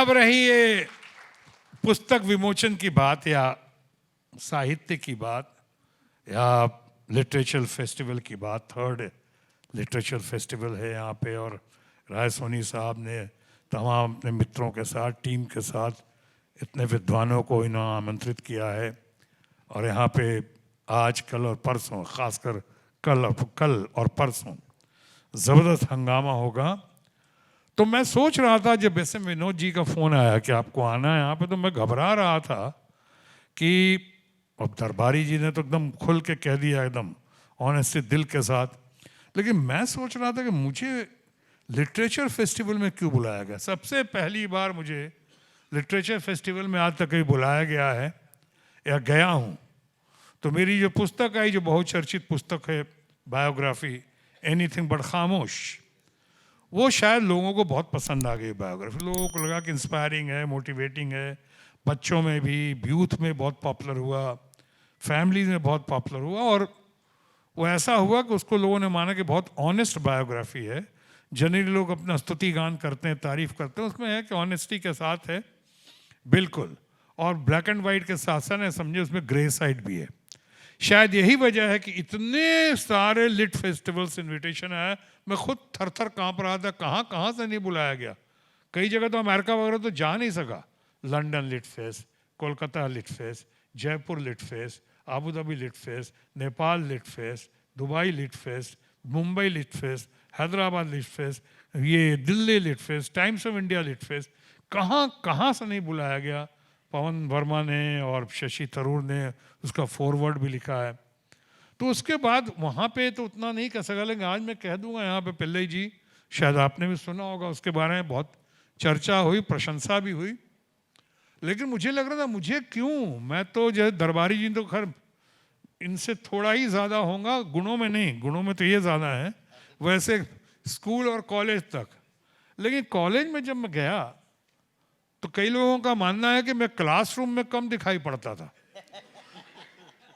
अब रही ये पुस्तक विमोचन की बात या साहित्य की बात या लिटरेचर फेस्टिवल की बात। थर्ड लिटरेचर फेस्टिवल है यहाँ पे और राय सोनी साहब ने तमाम अपने मित्रों के साथ टीम के साथ इतने विद्वानों को इन्होंने आमंत्रित किया है और यहाँ पे आज कल और परसों, ख़ासकर कल और परसों ज़बरदस्त हंगामा होगा। तो मैं सोच रहा था जब वैसे विनोद जी का फ़ोन आया कि आपको आना है यहाँ पे, तो मैं घबरा रहा था कि अब दरबारी जी ने तो एकदम खुल के कह दिया, एकदम ऑनेस्टली दिल के साथ। लेकिन मैं सोच रहा था कि मुझे लिटरेचर फेस्टिवल में क्यों बुलाया गया। सबसे पहली बार मुझे लिटरेचर फेस्टिवल में आज तक कहीं बुलाया गया है या गया हूँ तो मेरी जो पुस्तक आई, जो बहुत चर्चित पुस्तक है बायोग्राफी एनीथिंग बट खामोश, वो शायद लोगों को बहुत पसंद आ गई। बायोग्राफी लोगों को लगा कि इंस्पायरिंग है, मोटिवेटिंग है, बच्चों में भी, यूथ में बहुत पॉपुलर हुआ, फैमिलीज में बहुत पॉपुलर हुआ और वो ऐसा हुआ कि उसको लोगों ने माना कि बहुत ऑनेस्ट बायोग्राफी है। जनरली लोग अपना स्तुति गान करते हैं, तारीफ करते हैं, उसमें है कि ऑनेस्टी के साथ है बिल्कुल, और ब्लैक एंड वाइट के साथ साथ समझे उसमें ग्रे साइड भी है। शायद यही वजह है कि इतने सारे लिट फेस्टिवल्स इनविटेशन आया, मैं खुद थर थर काँप रहा था कहाँ कहाँ से नहीं बुलाया गया। कई जगह तो अमेरिका वगैरह तो जा नहीं सका। London lit fest, Kolkata lit fest, Jaipur lit fest, Abu Dhabi lit fest, Nepal lit fest, Dubai lit fest, Mumbai lit fest, Hyderabad lit fest, ये Delhi lit fest, Times of India lit fest, कहाँ कहाँ से नहीं बुलाया गया। पवन वर्मा ने और शशि थरूर ने उसका फॉरवर्ड भी लिखा है। तो उसके बाद वहाँ पे तो उतना नहीं कह सका, लेकिन आज मैं कह दूंगा यहाँ पे पिल्लई जी, शायद आपने भी सुना होगा, उसके बारे में बहुत चर्चा हुई, प्रशंसा भी हुई। लेकिन मुझे लग रहा था मुझे क्यों, मैं तो जो दरबारी जी तो खैर इनसे थोड़ा ही ज़्यादा होगा, गुणों में नहीं, गुणों में तो ये ज़्यादा है वैसे स्कूल और कॉलेज तक। लेकिन कॉलेज में जब मैं गया तो कई लोगों का मानना है कि मैं क्लासरूम में कम दिखाई पड़ता था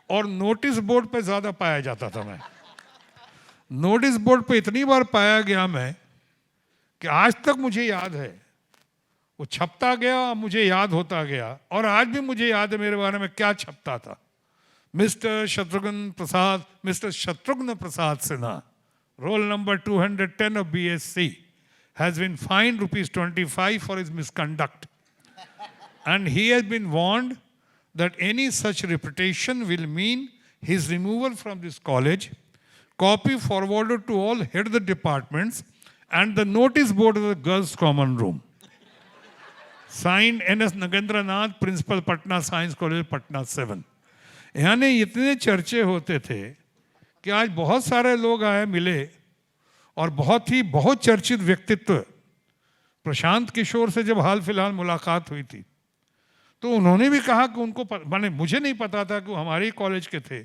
और नोटिस बोर्ड पे ज़्यादा पाया जाता था। मैं नोटिस बोर्ड पे इतनी बार पाया गया मैं कि आज तक मुझे याद है, वो छपता गया, मुझे याद होता गया और आज भी मुझे याद है मेरे बारे में क्या छपता था। Mister Shatrughan Prasad Sinha, roll number 210 of BSc, has been fined ₹25 for his misconduct. And he has been warned that any such reputation will mean his removal from this college, copy forwarded to all head of the departments and the notice board of the girls' common room. Signed N.S. Nagendranath, Principal Patna Science College, Patna 7. यानी इतने चर्चे होते थे कि आज बहुत सारे लोग आए मिले और बहुत चर्चित व्यक्तित्व प्रशांत किशोर से जब हाल फिलहाल मुलाकात हुई थी तो उन्होंने भी कहा कि उनको माने मुझे नहीं पता था कि वो हमारे ही कॉलेज के थे,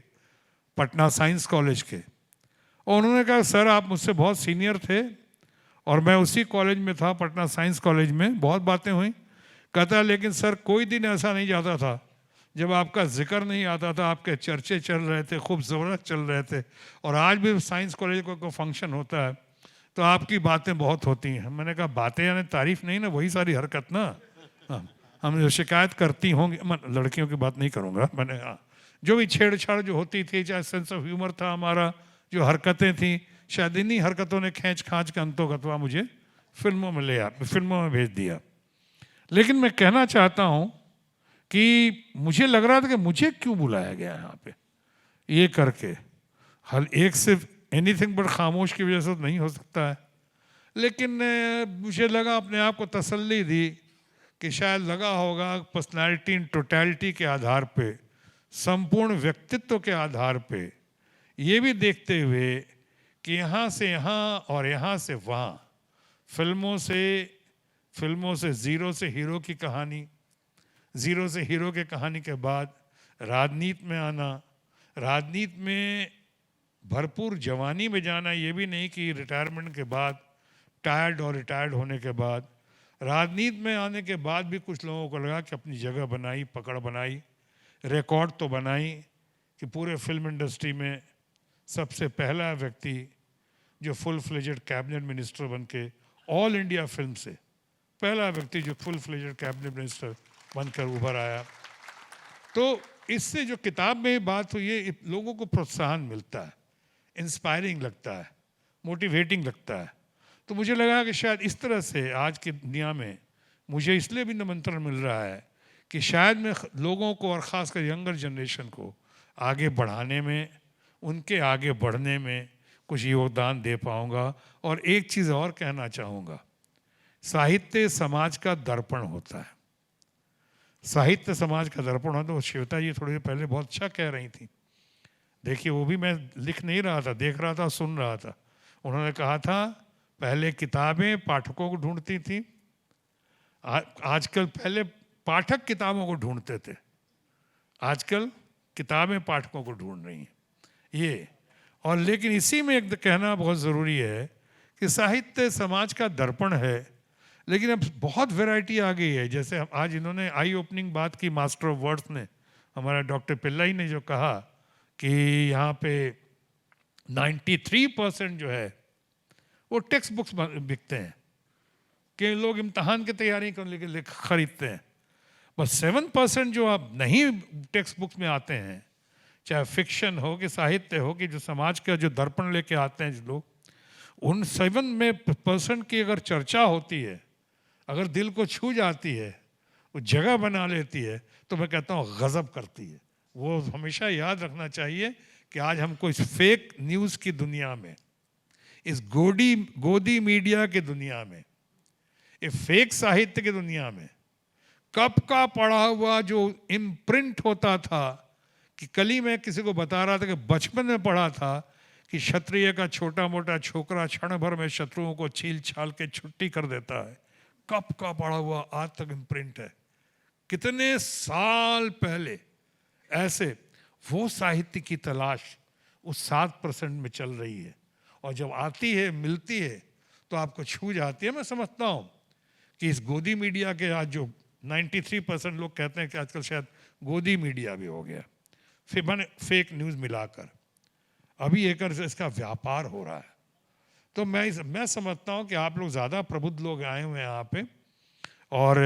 पटना साइंस कॉलेज के। और उन्होंने कहा सर आप मुझसे बहुत सीनियर थे और मैं उसी कॉलेज में था, पटना साइंस कॉलेज में, बहुत बातें हुई। कहता लेकिन सर कोई दिन ऐसा नहीं जाता था जब आपका जिक्र नहीं आता था, आपके चर्चे चल रहे थे, खूब ज़बरदस्त चल रहे थे और आज भी साइंस कॉलेज को कोई फंक्शन होता है तो आपकी बातें बहुत होती हैं। मैंने कहा बातें यानी तारीफ नहीं ना, वही सारी हरकत ना। हाँ, हम जो शिकायत करती होंगी, लड़कियों की बात नहीं करूँगा मैंने, हाँ जो भी छेड़छाड़ जो होती थी, चाहे सेंस ऑफ ह्यूमर था हमारा, जो हरकतें थी, शायद इन्हीं हरकतों ने खींच खाँच के अंतोगतवा मुझे फिल्मों में फिल्मों में भेज दिया। लेकिन मैं कहना चाहता हूँ कि मुझे लग रहा था कि मुझे क्यों बुलाया गया यहाँ पे ये करके। हल एक सिर्फ एनीथिंग बट खामोश की वजह से तो नहीं हो सकता है, लेकिन मुझे लगा, अपने आप को तसल्ली दी कि शायद लगा होगा पर्सनालिटी इन टोटलिटी के आधार पे, संपूर्ण व्यक्तित्व के आधार पे, ये भी देखते हुए कि यहाँ से यहाँ और यहाँ से वहाँ, फिल्मों से ज़ीरो से हीरो की कहानी, ज़ीरो से हीरो के कहानी के बाद राजनीति में आना, राजनीति में भरपूर जवानी में जाना, ये भी नहीं कि रिटायरमेंट के बाद, टायर्ड और रिटायर्ड होने के बाद, राजनीति में आने के बाद भी कुछ लोगों को लगा कि अपनी जगह बनाई, पकड़ बनाई, रिकॉर्ड तो बनाई कि पूरे फिल्म इंडस्ट्री में सबसे पहला व्यक्ति जो फुल फ्लेजेड कैबिनेट मिनिस्टर बन के ऑल इंडिया फिल्म से पहला व्यक्ति जो फुल फ्लेजेड कैबिनेट मिनिस्टर बनकर उभर आया। तो इससे जो किताब में बात हुई है, लोगों को प्रोत्साहन मिलता है, इंस्पायरिंग लगता है, मोटिवेटिंग लगता है। तो मुझे लगा कि शायद इस तरह से आज की दुनिया में मुझे इसलिए भी निमंत्रण मिल रहा है कि शायद मैं लोगों को और ख़ासकर यंगर जनरेशन को आगे बढ़ाने में, उनके आगे बढ़ने में कुछ योगदान दे पाऊँगा। और एक चीज़ और कहना चाहूँगा, साहित्य समाज का दर्पण होता है। साहित्य समाज का दर्पण होता है। तो श्वेता जी थोड़ी देर पहले बहुत अच्छा कह रही थी। देखिए, वो भी मैं लिख नहीं रहा था, देख रहा था, सुन रहा था। उन्होंने कहा था पहले किताबें पाठकों को ढूंढती थी, आजकल पहले पाठक किताबों को ढूंढते थे, आजकल किताबें पाठकों को ढूंढ रही हैं ये। और लेकिन इसी में एक कहना बहुत ज़रूरी है कि साहित्य समाज का दर्पण है, लेकिन अब बहुत वैरायटी आ गई है। जैसे आज इन्होंने आई ओपनिंग बात की, मास्टर ऑफ वर्ड्स ने, हमारा डॉक्टर पिल्लाई ने जो कहा कि यहाँ पे 93% जो है वो टेक्स्ट बुक्स बिकते हैं कि लोग इम्तहान की तैयारी करने के लिए खरीदते हैं। बस 7% जो आप नहीं टेक्स्ट बुक्स में आते हैं, चाहे फिक्शन हो कि साहित्य हो कि जो समाज का जो दर्पण लेके आते हैं जो लोग, उन 7% की अगर चर्चा होती है, अगर दिल को छू जाती है, वो जगह बना लेती है, तो मैं कहता हूँ गज़ब करती है। वो हमेशा याद रखना चाहिए कि आज हमको इस फेक न्यूज़ की दुनिया में, इस गोदी मीडिया की दुनिया में, इस फेक साहित्य की दुनिया में कब का पढ़ा हुआ जो इम्प्रिंट होता था कि कल ही मैं किसी को बता रहा था कि बचपन में पढ़ा था कि क्षत्रिय का छोटा मोटा छोकरा क्षण भर में शत्रुओं को छील छाल के छुट्टी कर देता है। कब का पढ़ा हुआ आज तक इम्प्रिंट है। कितने साल पहले ऐसे वो साहित्य की तलाश उस 7% में चल रही है, और जब आती है, मिलती है, तो आपको छू जाती है। मैं समझता हूँ कि इस गोदी मीडिया के आज जो 93% लोग कहते हैं कि आजकल शायद गोदी मीडिया भी हो गया, फिर मैंने फेक न्यूज़ मिलाकर अभी एक इसका व्यापार हो रहा है। तो मैं समझता हूँ कि आप लोग ज़्यादा प्रबुद्ध लोग आए हुए हैं यहाँ पे, और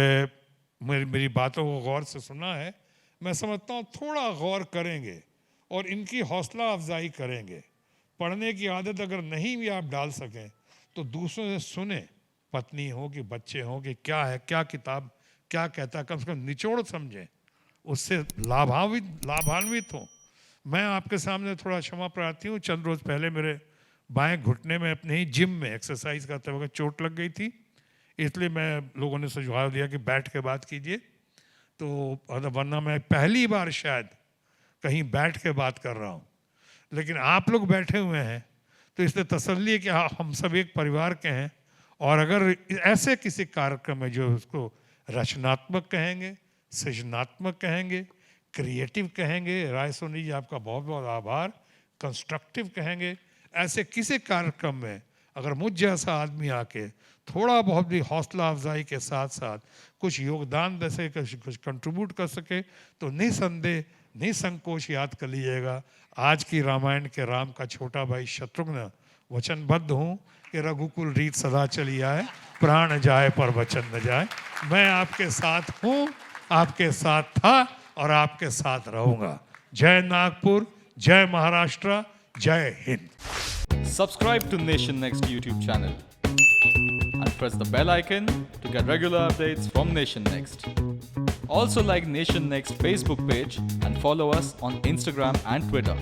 मेरी बातों को गौर से सुना है। मैं समझता हूँ थोड़ा गौर करेंगे और इनकी हौसला अफजाई करेंगे। पढ़ने की आदत अगर नहीं भी आप डाल सकें तो दूसरों से सुने, पत्नी हो कि बच्चे हो कि क्या है, क्या किताब क्या कहता है, कम से कम निचोड़ समझें, उससे लाभान्वित हो। मैं आपके सामने थोड़ा क्षमा प्रार्थी हूँ। चंद रोज़ पहले मेरे बाएं घुटने में अपने ही जिम में एक्सरसाइज करते वक्त चोट लग गई थी, इसलिए मैं लोगों ने सुझाव दिया कि बैठ के बात कीजिए। तो वरना मैं पहली बार शायद कहीं बैठ के बात कर रहा हूँ, लेकिन आप लोग बैठे हुए हैं तो इसलिए तसल्ली है कि हम सब एक परिवार के हैं। और अगर ऐसे किसी कार्यक्रम में जो उसको रचनात्मक कहेंगे, सृजनात्मक कहेंगे, क्रिएटिव कहेंगे, राय सोनी जी आपका बहुत बहुत आभार, कंस्ट्रक्टिव कहेंगे, ऐसे किसी कार्यक्रम में अगर मुझ जैसा आदमी आके थोड़ा बहुत भी हौसला अफजाई के साथ साथ कुछ योगदान दे सके, कुछ कंट्रीब्यूट कर सके, तो निसंदेह निसंकोच याद कर लीजिएगा, आज की रामायण के राम का छोटा भाई शत्रुघ्न वचनबद्ध हूँ कि रघुकुल रीत सदा चली आए, प्राण जाए पर वचन न जाए। मैं आपके साथ हूँ, आपके साथ था और आपके साथ रहूँगा। जय नागपुर, जय महाराष्ट्र, जय Hind. Subscribe to Nation Next YouTube channel and press the bell icon to get regular updates from Nation Next. Also like Nation Next Facebook page and follow us on Instagram and Twitter.